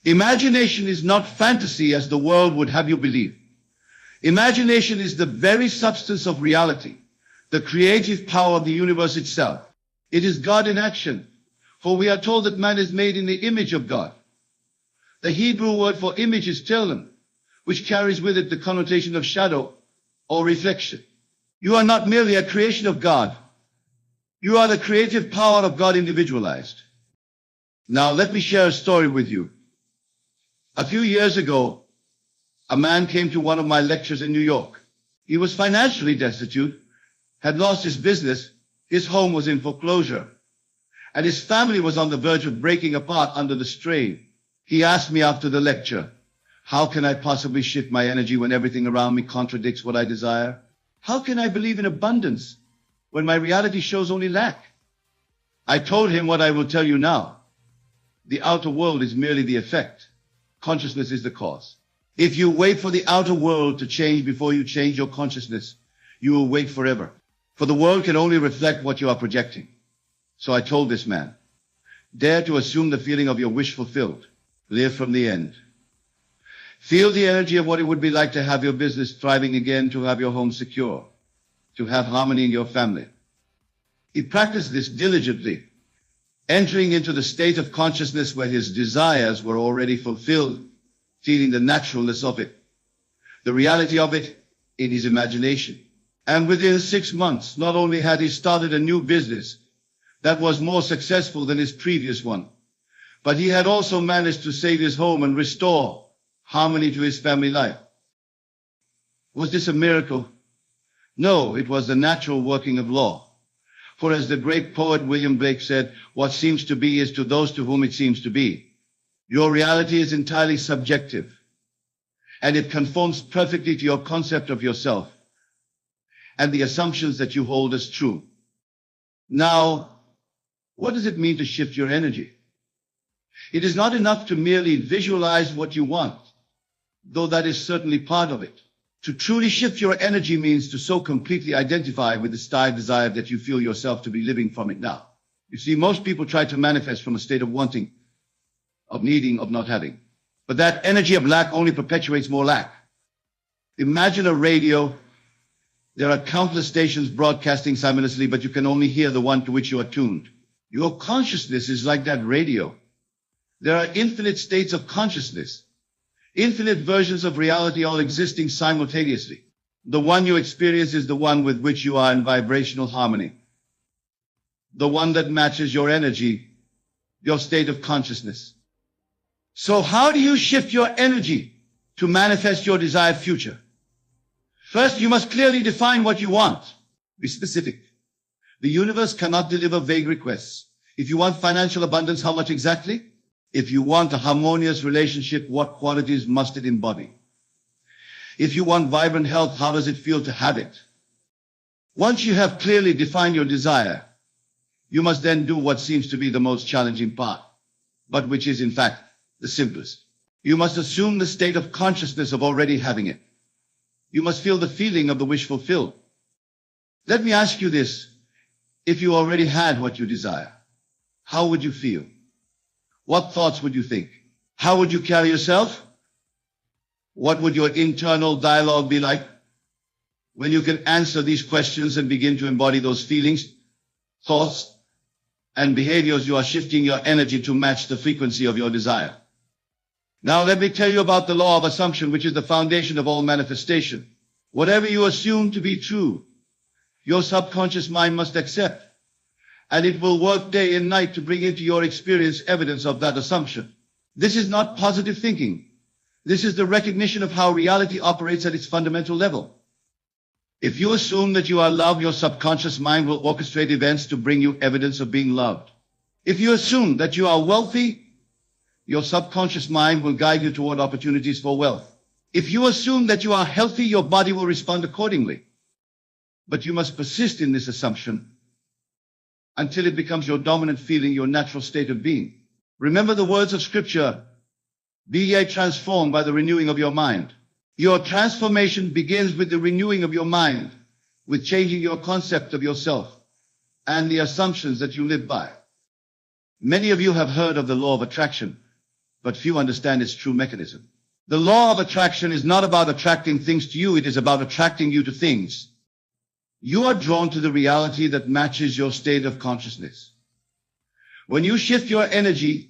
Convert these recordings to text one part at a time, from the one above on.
Imagination is not fantasy as the world would have you believe. Imagination is the very substance of reality, the creative power of the universe itself. It is God in action, for we are told that man is made in the image of God. The Hebrew word for image is telem, which carries with it the connotation of shadow or reflection. You are not merely a creation of God. You are the creative power of God individualized. Now let me share a story with you. A few years ago, a man came to one of my lectures in New York. He was financially destitute, had lost his business, his home was in foreclosure, and his family was on the verge of breaking apart under the strain. He asked me after the lecture, how can I possibly shift my energy when everything around me contradicts what I desire? How can I believe in abundance when my reality shows only lack? I told him what I will tell you now. The outer world is merely the effect. Consciousness is the cause. If you wait for the outer world to change before you change your consciousness, you will wait forever. For the world can only reflect what you are projecting. So I told this man, dare to assume the feeling of your wish fulfilled. Live from the end. Feel the energy of what it would be like to have your business thriving again, to have your home secure, to have harmony in your family. He practiced this diligently, entering into the state of consciousness where his desires were already fulfilled, feeling the naturalness of it, the reality of it in his imagination. And within 6 months, not only had he started a new business that was more successful than his previous one, but he had also managed to save his home and restore harmony to his family life. Was this a miracle? No, it was the natural working of law. For as the great poet William Blake said, what seems to be is to those to whom it seems to be. Your reality is entirely subjective, and it conforms perfectly to your concept of yourself and the assumptions that you hold as true. Now, what does it mean to shift your energy? It is not enough to merely visualize what you want, though that is certainly part of it. To truly shift your energy means to so completely identify with the style desire that you feel yourself to be living from it now. You see, most people try to manifest from a state of wanting, of needing, of not having. But that energy of lack only perpetuates more lack. Imagine a radio. There are countless stations broadcasting simultaneously, but you can only hear the one to which you are tuned. Your consciousness is like that radio. There are infinite states of consciousness, infinite versions of reality all existing simultaneously. The one you experience is the one with which you are in vibrational harmony, the one that matches your energy, your state of consciousness. So how do you shift your energy to manifest your desired future? First, you must clearly define what you want. Be specific. The universe cannot deliver vague requests. If you want financial abundance, how much exactly? If you want a harmonious relationship, what qualities must it embody? If you want vibrant health, how does it feel to have it? Once you have clearly defined your desire, you must then do what seems to be the most challenging part, but which is in fact the simplest. You must assume the state of consciousness of already having it. You must feel the feeling of the wish fulfilled. Let me ask you this. If you already had what you desire, how would you feel? What thoughts would you think? How would you carry yourself? What would your internal dialogue be like? When you can answer these questions and begin to embody those feelings, thoughts, and behaviors, you are shifting your energy to match the frequency of your desire. Now let me tell you about the law of assumption, which is the foundation of all manifestation. Whatever you assume to be true, your subconscious mind must accept, and it will work day and night to bring into your experience evidence of that assumption. This is not positive thinking. This is the recognition of how reality operates at its fundamental level. If you assume that you are loved, your subconscious mind will orchestrate events to bring you evidence of being loved. If you assume that you are wealthy, your subconscious mind will guide you toward opportunities for wealth. If you assume that you are healthy, your body will respond accordingly. But you must persist in this assumption until it becomes your dominant feeling, your natural state of being. Remember the words of Scripture, "Be ye transformed by the renewing of your mind." Your transformation begins with the renewing of your mind, with changing your concept of yourself and the assumptions that you live by. Many of you have heard of the law of attraction, but few understand its true mechanism. The law of attraction is not about attracting things to you, it is about attracting you to things. You are drawn to the reality that matches your state of consciousness. When you shift your energy,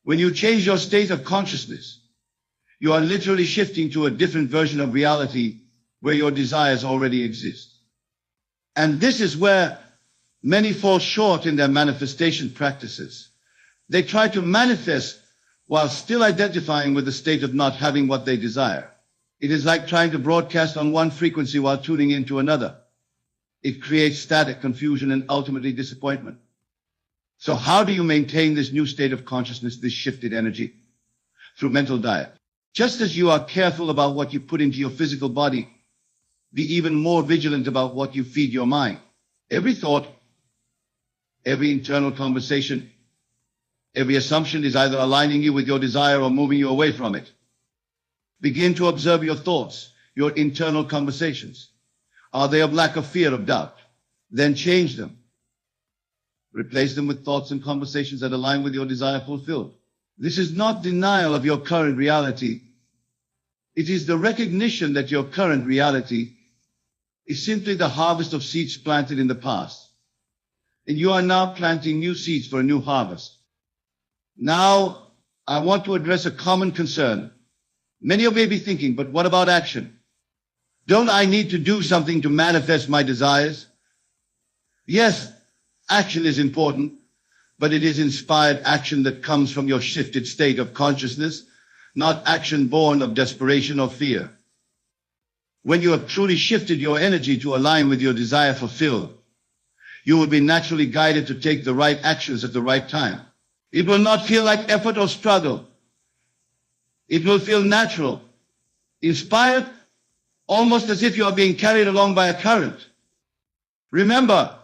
when you change your state of consciousness, you are literally shifting to a different version of reality where your desires already exist. And this is where many fall short in their manifestation practices. They try to manifest while still identifying with the state of not having what they desire. It is like trying to broadcast on one frequency while tuning into another. It creates static, confusion, and ultimately disappointment. So how do you maintain this new state of consciousness, this shifted energy? Through mental diet. Just as you are careful about what you put into your physical body, be even more vigilant about what you feed your mind. Every thought, every internal conversation, every assumption is either aligning you with your desire or moving you away from it. Begin to observe your thoughts, your internal conversations. Are they of lack of fear, of doubt? Then change them. Replace them with thoughts and conversations that align with your desire fulfilled. This is not denial of your current reality. It is the recognition that your current reality is simply the harvest of seeds planted in the past. And you are now planting new seeds for a new harvest. Now, I want to address a common concern. Many of you may be thinking, but what about action? Don't I need to do something to manifest my desires? Yes, action is important, but it is inspired action that comes from your shifted state of consciousness, not action born of desperation or fear. When you have truly shifted your energy to align with your desire fulfilled, you will be naturally guided to take the right actions at the right time. It will not feel like effort or struggle. It will feel natural, inspired, almost as if you are being carried along by a current. Remember,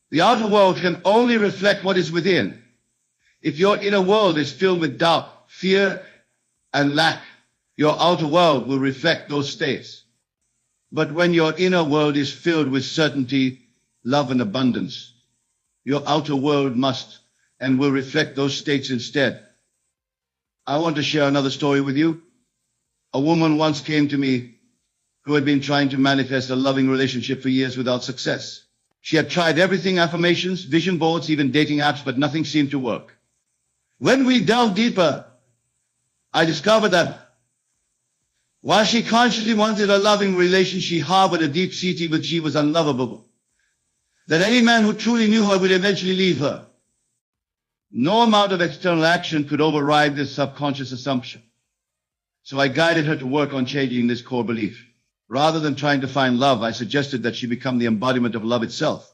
the outer world can only reflect what is within. If your inner world is filled with doubt, fear, and lack, your outer world will reflect those states. But when your inner world is filled with certainty, love, and abundance, your outer world must and will reflect those states instead. I want to share another story with you. A woman once came to me who had been trying to manifest a loving relationship for years without success. She had tried everything, affirmations, vision boards, even dating apps, but nothing seemed to work. When we delved deeper, I discovered that while she consciously wanted a loving relationship, she harbored a deep-seated which she was unlovable. That any man who truly knew her would eventually leave her. No amount of external action could override this subconscious assumption. So I guided her to work on changing this core belief. Rather than trying to find love, I suggested that she become the embodiment of love itself.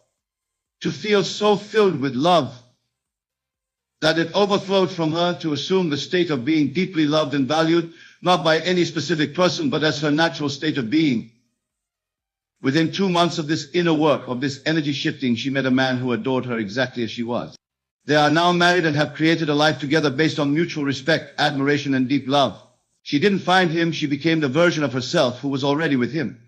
To feel so filled with love that it overflowed from her, to assume the state of being deeply loved and valued, not by any specific person, but as her natural state of being. Within 2 months of this inner work, of this energy shifting, she met a man who adored her exactly as she was. They are now married and have created a life together based on mutual respect, admiration, and deep love. She didn't find him, she became the version of herself who was already with him.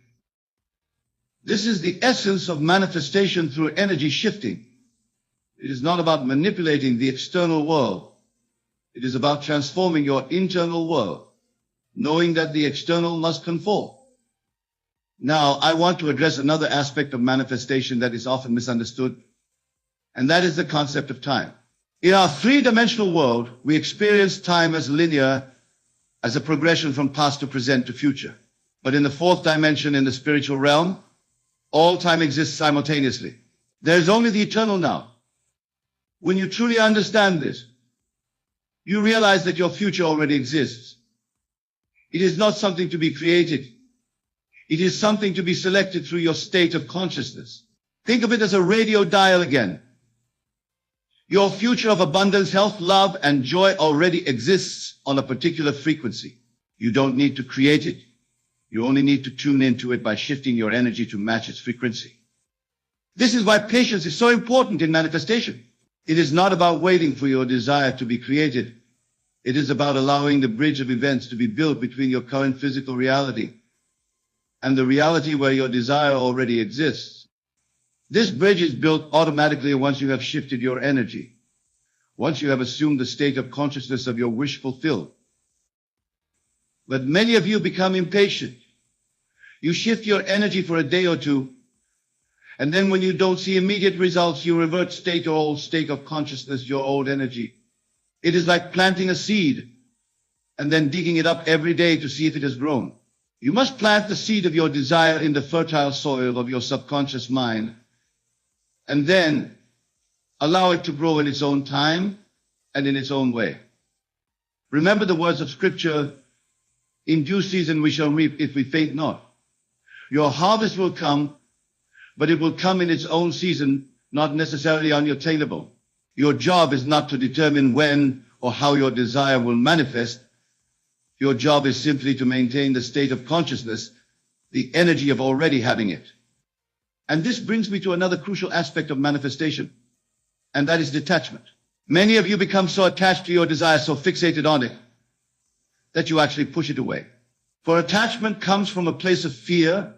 This is the essence of manifestation through energy shifting. It is not about manipulating the external world. It is about transforming your internal world, knowing that the external must conform. Now, I want to address another aspect of manifestation that is often misunderstood, and that is the concept of time. In our three-dimensional world, we experience time as linear, as a progression from past to present to future. But in the fourth dimension, in the spiritual realm, all time exists simultaneously. There is only the eternal now. When you truly understand this, you realize that your future already exists. It is not something to be created. It is something to be selected through your state of consciousness. Think of it as a radio dial again. Your future of abundance, health, love, and joy already exists on a particular frequency. You don't need to create it. You only need to tune into it by shifting your energy to match its frequency. This is why patience is so important in manifestation. It is not about waiting for your desire to be created. It is about allowing the bridge of events to be built between your current physical reality and the reality where your desire already exists. This bridge is built automatically once you have shifted your energy. once you have assumed the state of consciousness of your wish fulfilled. But many of you become impatient. You shift your energy for a day or two, and then when you don't see immediate results, you revert state or old state of consciousness, your old energy. It is like planting a seed and then digging it up every day to see if it has grown. You must plant the seed of your desire in the fertile soil of your subconscious mind, and then allow it to grow in its own time and in its own way. Remember the words of Scripture, in due season we shall reap if we faint not. Your harvest will come, but it will come in its own season, not necessarily unattainable. Your job is not to determine when or how your desire will manifest. Your job is simply to maintain the state of consciousness, the energy of already having it. And this brings me to another crucial aspect of manifestation, and that is detachment. Many of you become so attached to your desire, so fixated on it, that you actually push it away. For attachment comes from a place of fear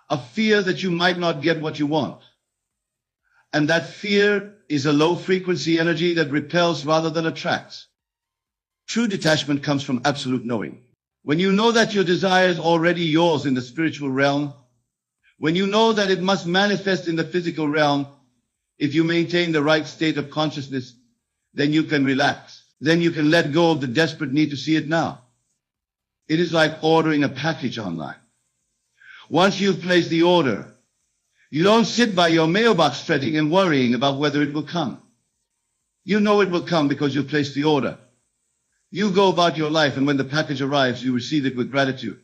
that you might not get what you want. And that fear is a low-frequency energy that repels rather than attracts. True detachment comes from absolute knowing. When you know that your desire is already yours in the spiritual realm, when you know that it must manifest in the physical realm, if you maintain the right state of consciousness, then you can relax. Then you can let go of the desperate need to see it now. It is like ordering a package online. Once you've placed the order, you don't sit by your mailbox fretting and worrying about whether it will come. You know it will come because you've placed the order. You go about your life, and when the package arrives, you receive it with gratitude.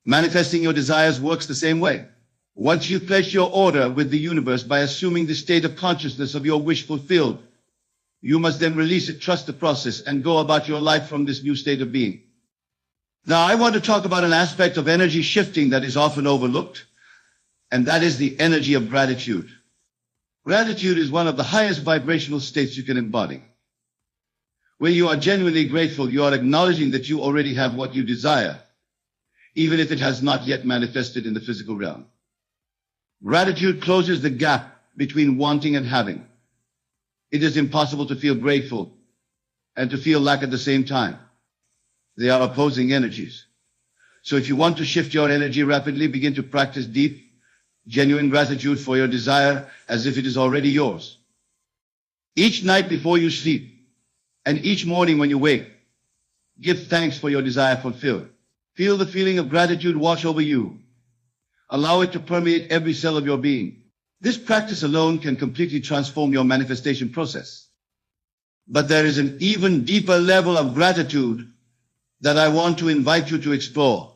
Manifesting your desires works the same way. Once you've placed your order with the universe by assuming the state of consciousness of your wish fulfilled, you must then release it, trust the process, and go about your life from this new state of being. Now, I want to talk about an aspect of energy shifting that is often overlooked, and that is the energy of gratitude. Gratitude is one of the highest vibrational states you can embody. When you are genuinely grateful, you are acknowledging that you already have what you desire, even if it has not yet manifested in the physical realm. Gratitude closes the gap between wanting and having. It is impossible to feel grateful and to feel lack at the same time. They are opposing energies. So if you want to shift your energy rapidly, begin to practice deep, genuine gratitude for your desire as if it is already yours. Each night before you sleep and each morning when you wake, give thanks for your desire fulfilled. Feel the feeling of gratitude wash over you. Allow it to permeate every cell of your being. This practice alone can completely transform your manifestation process. But there is an even deeper level of gratitude that I want to invite you to explore.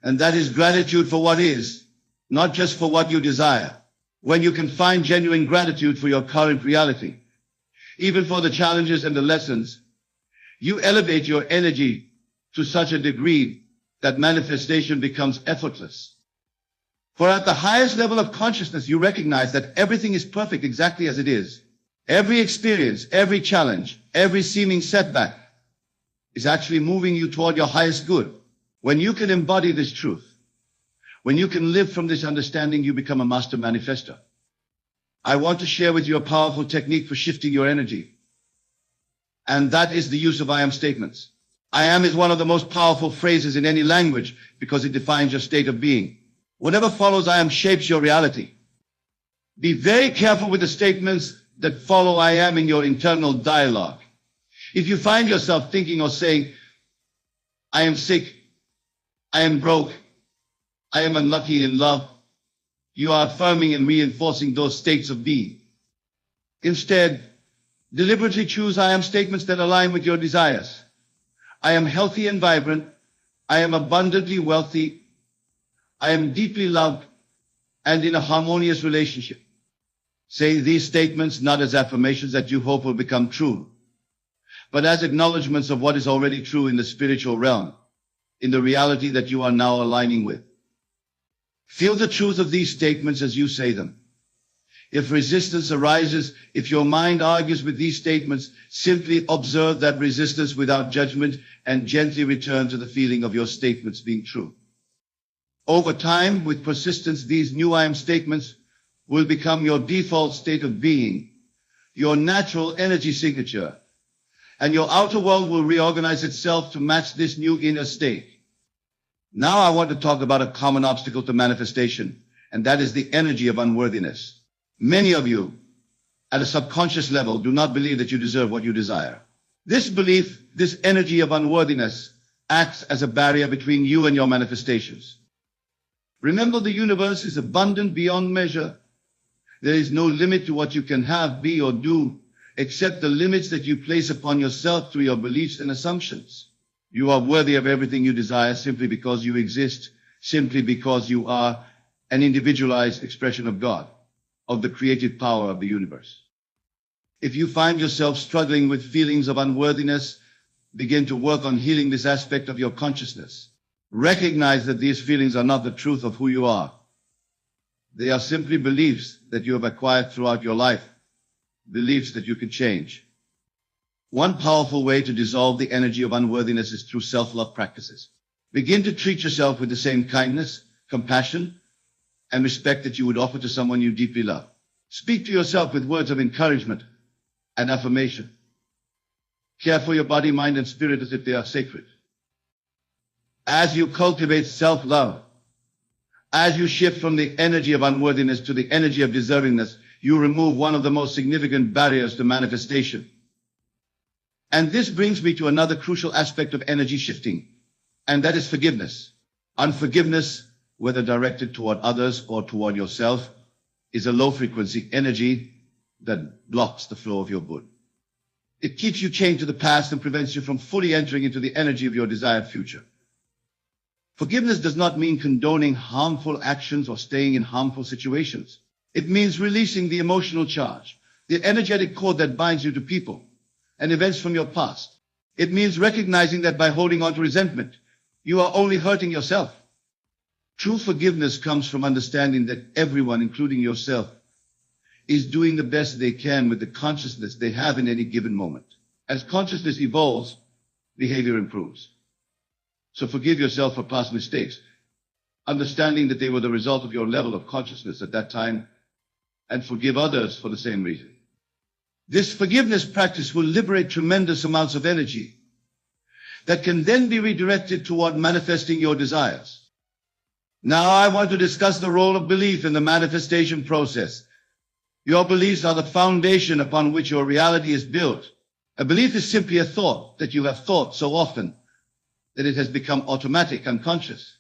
And that is gratitude for what is, not just for what you desire. When you can find genuine gratitude for your current reality, even for the challenges and the lessons, you elevate your energy to such a degree that manifestation becomes effortless. For at the highest level of consciousness, you recognize that everything is perfect exactly as it is. Every experience, every challenge, every seeming setback is actually moving you toward your highest good. When you can embody this truth, when you can live from this understanding, you become a master manifestor. I want to share with you a powerful technique for shifting your energy. And that is the use of I am statements. I am is one of the most powerful phrases in any language because it defines your state of being. Whatever follows I am shapes your reality. Be very careful with the statements that follow I am in your internal dialogue. If you find yourself thinking or saying, I am sick, I am broke, I am unlucky in love, you are affirming and reinforcing those states of being. Instead, deliberately choose I am statements that align with your desires. I am healthy and vibrant. I am abundantly wealthy. I am deeply loved and in a harmonious relationship. Say these statements not as affirmations that you hope will become true, but as acknowledgments of what is already true in the spiritual realm, in the reality that you are now aligning with. Feel the truth of these statements as you say them. If resistance arises, if your mind argues with these statements, simply observe that resistance without judgment and gently return to the feeling of your statements being true. Over time, with persistence, these new I am statements will become your default state of being, your natural energy signature, and your outer world will reorganize itself to match this new inner state. Now I want to talk about a common obstacle to manifestation, and that is the energy of unworthiness. Many of you, at a subconscious level, do not believe that you deserve what you desire. This belief, this energy of unworthiness, acts as a barrier between you and your manifestations. Remember, the universe is abundant beyond measure. There is no limit to what you can have, be, or do, except the limits that you place upon yourself through your beliefs and assumptions. You are worthy of everything you desire simply because you exist, simply because you are an individualized expression of God, of the creative power of the universe. If you find yourself struggling with feelings of unworthiness, begin to work on healing this aspect of your consciousness. Recognize that these feelings are not the truth of who you are. They are simply beliefs that you have acquired throughout your life, beliefs that you can change. One powerful way to dissolve the energy of unworthiness is through self-love practices. Begin to treat yourself with the same kindness, compassion, and respect that you would offer to someone you deeply love. Speak to yourself with words of encouragement and affirmation. Care for your body, mind, and spirit as if they are sacred. As you cultivate self-love, as you shift from the energy of unworthiness to the energy of deservingness, you remove one of the most significant barriers to manifestation. And this brings me to another crucial aspect of energy shifting, and that is forgiveness. Unforgiveness, whether directed toward others or toward yourself, is a low-frequency energy that blocks the flow of your good. It keeps you chained to the past and prevents you from fully entering into the energy of your desired future. Forgiveness does not mean condoning harmful actions or staying in harmful situations. It means releasing the emotional charge, the energetic cord that binds you to people and events from your past. It means recognizing that by holding on to resentment, you are only hurting yourself. True forgiveness comes from understanding that everyone, including yourself, is doing the best they can with the consciousness they have in any given moment. As consciousness evolves, behavior improves. So forgive yourself for past mistakes, understanding that they were the result of your level of consciousness at that time, and forgive others for the same reason. This forgiveness practice will liberate tremendous amounts of energy that can then be redirected toward manifesting your desires. Now I want to discuss the role of belief in the manifestation process. Your beliefs are the foundation upon which your reality is built. A belief is simply a thought that you have thought so often that it has become automatic, unconscious.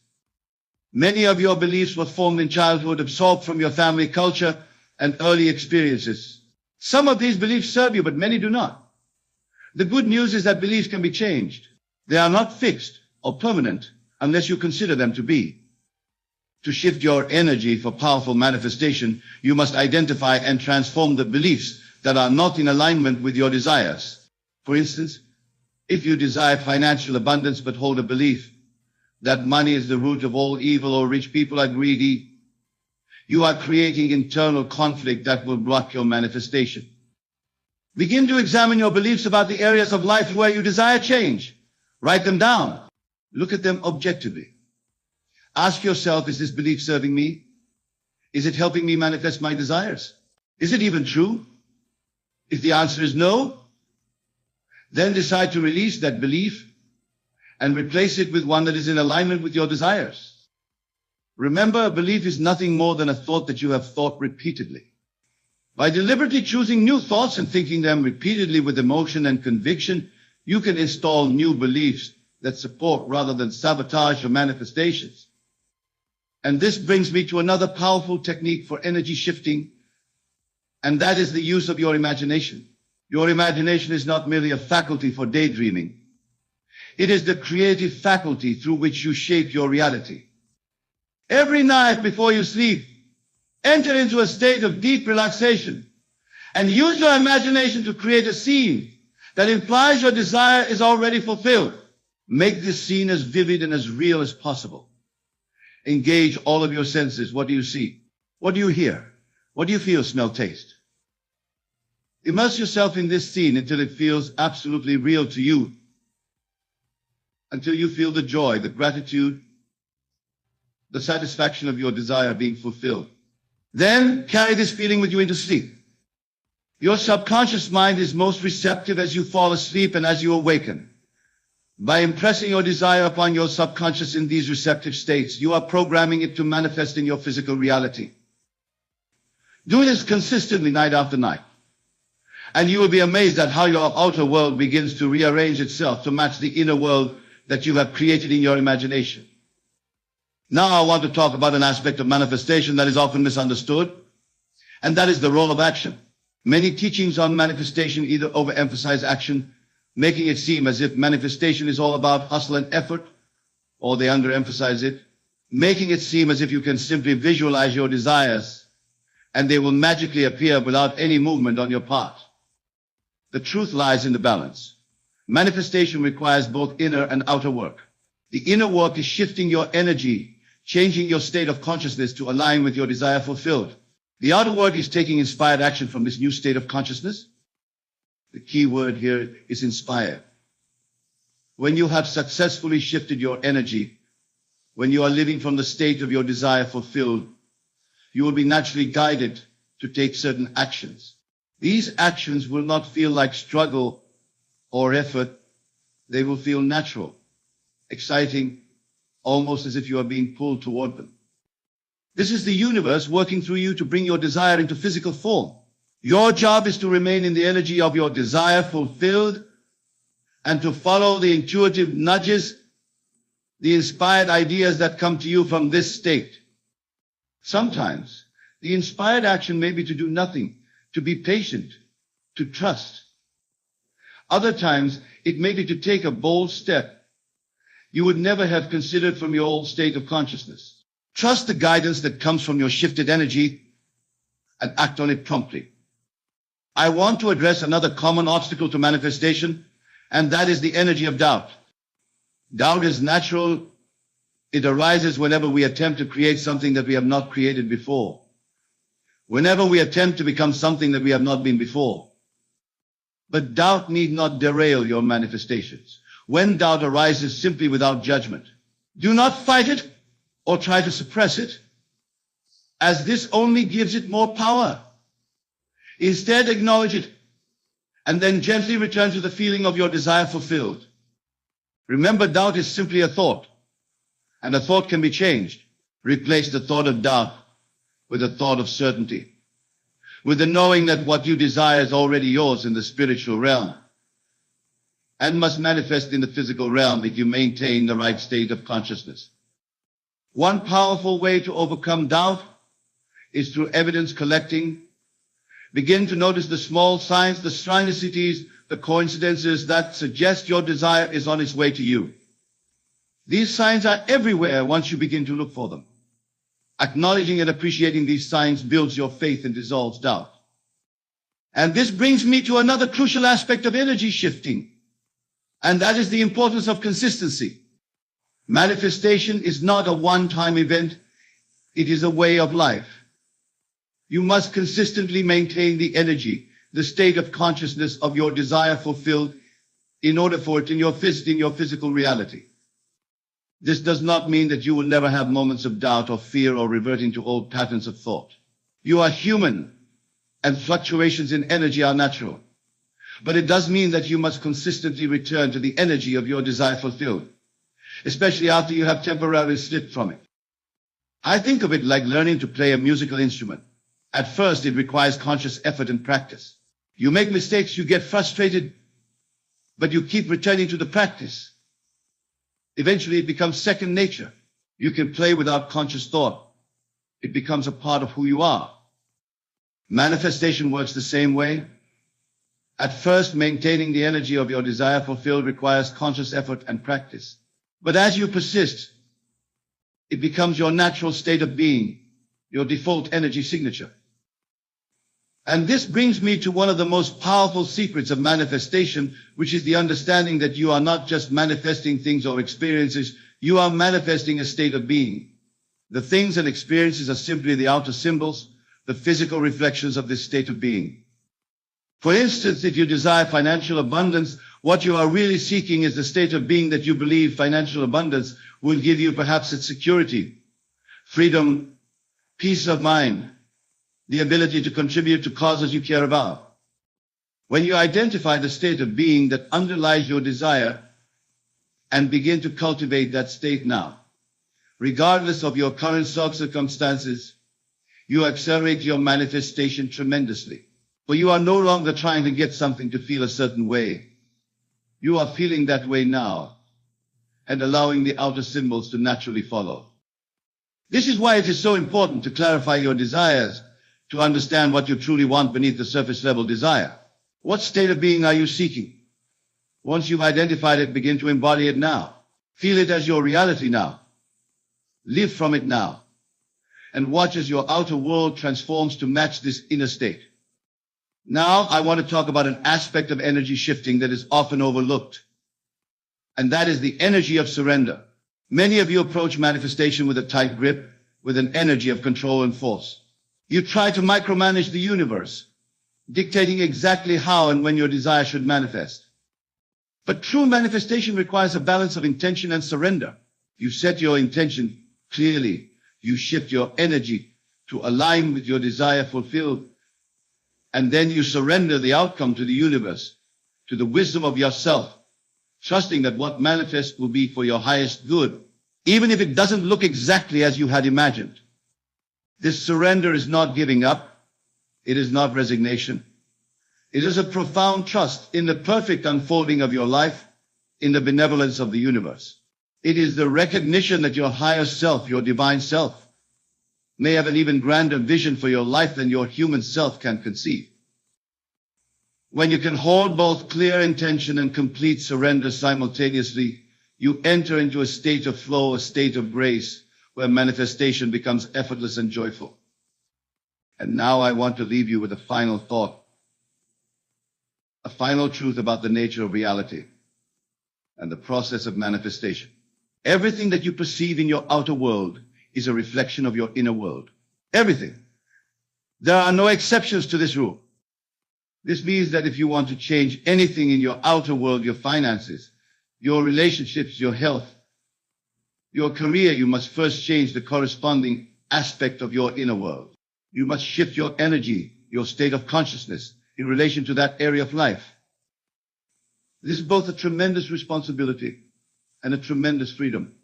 Many of your beliefs were formed in childhood, absorbed from your family culture and early experiences. Some of these beliefs serve you, but many do not. The good news is that beliefs can be changed. They are not fixed or permanent unless you consider them to be. To shift your energy for powerful manifestation, you must identify and transform the beliefs that are not in alignment with your desires. For instance, if you desire financial abundance but hold a belief that money is the root of all evil or rich people are greedy, you are creating internal conflict that will block your manifestation. Begin to examine your beliefs about the areas of life where you desire change. Write them down. Look at them objectively. Ask yourself, is this belief serving me? Is it helping me manifest my desires? Is it even true? If the answer is no, then decide to release that belief and replace it with one that is in alignment with your desires. Remember, a belief is nothing more than a thought that you have thought repeatedly. By deliberately choosing new thoughts and thinking them repeatedly with emotion and conviction, you can install new beliefs that support rather than sabotage your manifestations. And this brings me to another powerful technique for energy shifting, and that is the use of your imagination. Your imagination is not merely a faculty for daydreaming. It is the creative faculty through which you shape your reality. Every night before you sleep, enter into a state of deep relaxation and use your imagination to create a scene that implies your desire is already fulfilled. Make this scene as vivid and as real as possible. Engage all of your senses. What do you see? What do you hear? What do you feel, smell, taste? Immerse yourself in this scene until it feels absolutely real to you, until you feel the joy, the gratitude, the satisfaction of your desire being fulfilled. Then carry this feeling with you into sleep. Your subconscious mind is most receptive as you fall asleep and as you awaken. By impressing your desire upon your subconscious in these receptive states, you are programming it to manifest in your physical reality. Do this consistently night after night, and you will be amazed at how your outer world begins to rearrange itself to match the inner world that you have created in your imagination. Now I want to talk about an aspect of manifestation that is often misunderstood, and that is the role of action. Many teachings on manifestation either overemphasize action, making it seem as if manifestation is all about hustle and effort, or they underemphasize it, making it seem as if you can simply visualize your desires and they will magically appear without any movement on your part. The truth lies in the balance. Manifestation requires both inner and outer work. The inner work is shifting your energy, changing your state of consciousness to align with your desire fulfilled. The outer work is taking inspired action from this new state of consciousness. The key word here is inspire. When you have successfully shifted your energy, when you are living from the state of your desire fulfilled, you will be naturally guided to take certain actions. These actions will not feel like struggle or effort. They will feel natural, exciting, almost as if you are being pulled toward them. This is the universe working through you to bring your desire into physical form. Your job is to remain in the energy of your desire fulfilled and to follow the intuitive nudges, the inspired ideas that come to you from this state. Sometimes the inspired action may be to do nothing, to be patient, to trust. Other times it may be to take a bold step you would never have considered from your old state of consciousness. Trust the guidance that comes from your shifted energy and act on it promptly. I want to address another common obstacle to manifestation, and that is the energy of doubt. Doubt is natural. It arises whenever we attempt to create something that we have not created before. Whenever we attempt to become something that we have not been before. But doubt need not derail your manifestations. When doubt arises simply without judgment, do not fight it or try to suppress it, as this only gives it more power. Instead, acknowledge it and then gently return to the feeling of your desire fulfilled. Remember, doubt is simply a thought, and a thought can be changed. Replace the thought of doubt with a thought of certainty, with the knowing that what you desire is already yours in the spiritual realm and must manifest in the physical realm if you maintain the right state of consciousness. One powerful way to overcome doubt is through evidence collecting. Begin to notice the small signs, the synchronicities, the coincidences that suggest your desire is on its way to you. These signs are everywhere once you begin to look for them. Acknowledging and appreciating these signs builds your faith and dissolves doubt. And this brings me to another crucial aspect of energy shifting, and that is the importance of consistency. Manifestation is not a one-time event. It is a way of life. You must consistently maintain the energy, the state of consciousness of your desire fulfilled in order for it in your physical reality. This does not mean that you will never have moments of doubt or fear or reverting to old patterns of thought. You are human, and fluctuations in energy are natural. But it does mean that you must consistently return to the energy of your desire fulfilled, especially after you have temporarily slipped from it. I think of it like learning to play a musical instrument. At first, it requires conscious effort and practice. You make mistakes, you get frustrated, but you keep returning to the practice. Eventually, it becomes second nature. You can play without conscious thought. It becomes a part of who you are. Manifestation works the same way. At first, maintaining the energy of your desire fulfilled requires conscious effort and practice. But as you persist, it becomes your natural state of being, your default energy signature. And this brings me to one of the most powerful secrets of manifestation, which is the understanding that you are not just manifesting things or experiences, you are manifesting a state of being. The things and experiences are simply the outer symbols, the physical reflections of this state of being. For instance, if you desire financial abundance, what you are really seeking is the state of being that you believe financial abundance will give you. Perhaps it's security, freedom, peace of mind, the ability to contribute to causes you care about. When you identify the state of being that underlies your desire and begin to cultivate that state now, regardless of your current circumstances, you accelerate your manifestation tremendously. For you are no longer trying to get something to feel a certain way. You are feeling that way now and allowing the outer symbols to naturally follow. This is why it is so important to clarify your desires, to understand what you truly want beneath the surface level desire. What state of being are you seeking? Once you've identified it, begin to embody it now. Feel it as your reality now. Live from it now. And watch as your outer world transforms to match this inner state. Now, I want to talk about an aspect of energy shifting that is often overlooked. And that is the energy of surrender. Many of you approach manifestation with a tight grip, with an energy of control and force. You try to micromanage the universe, dictating exactly how and when your desire should manifest. But true manifestation requires a balance of intention and surrender. You set your intention clearly. You shift your energy to align with your desire fulfilled. And then you surrender the outcome to the universe, to the wisdom of yourself, trusting that what manifests will be for your highest good, even if it doesn't look exactly as you had imagined. This surrender is not giving up. It is not resignation. It is a profound trust in the perfect unfolding of your life, in the benevolence of the universe. It is the recognition that your higher self, your divine self, may have an even grander vision for your life than your human self can conceive. When you can hold both clear intention and complete surrender simultaneously, you enter into a state of flow, a state of grace, where manifestation becomes effortless and joyful. And now I want to leave you with a final thought, a final truth about the nature of reality and the process of manifestation. Everything that you perceive in your outer world is a reflection of your inner world. Everything. There are no exceptions to this rule. This means that if you want to change anything in your outer world, your finances, your relationships, your health, your career, you must first change the corresponding aspect of your inner world. You must shift your energy, your state of consciousness in relation to that area of life. This is both a tremendous responsibility and a tremendous freedom.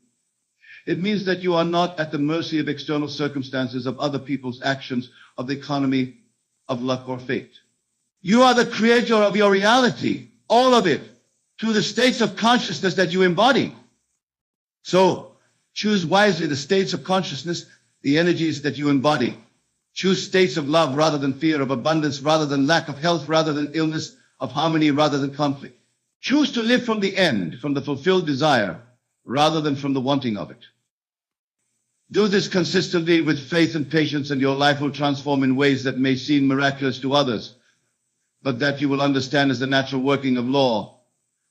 It means that you are not at the mercy of external circumstances, of other people's actions, of the economy, of luck or fate. You are the creator of your reality, all of it, through the states of consciousness that you embody. So, choose wisely the states of consciousness, the energies that you embody. Choose states of love rather than fear, of abundance rather than lack, of health rather than illness, of harmony rather than conflict. Choose to live from the end, from the fulfilled desire, rather than from the wanting of it. Do this consistently with faith and patience, and your life will transform in ways that may seem miraculous to others, but that you will understand as the natural working of law,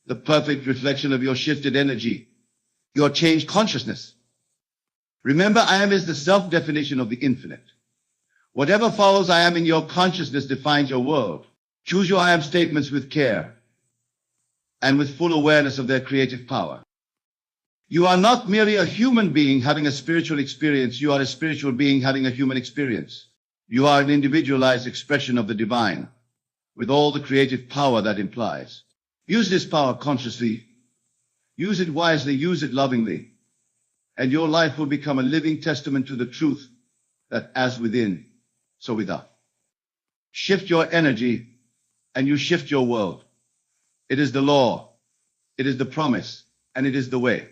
the perfect reflection of your shifted energy, your changed consciousness. Remember, I am is the self-definition of the infinite. Whatever follows I am in your consciousness defines your world. Choose your I am statements with care and with full awareness of their creative power. You are not merely a human being having a spiritual experience. You are a spiritual being having a human experience. You are an individualized expression of the divine, with all the creative power that implies. Use this power consciously. Use it wisely. Use it lovingly. And your life will become a living testament to the truth that as within, so without. Shift your energy and you shift your world. It is the law. It is the promise. And it is the way.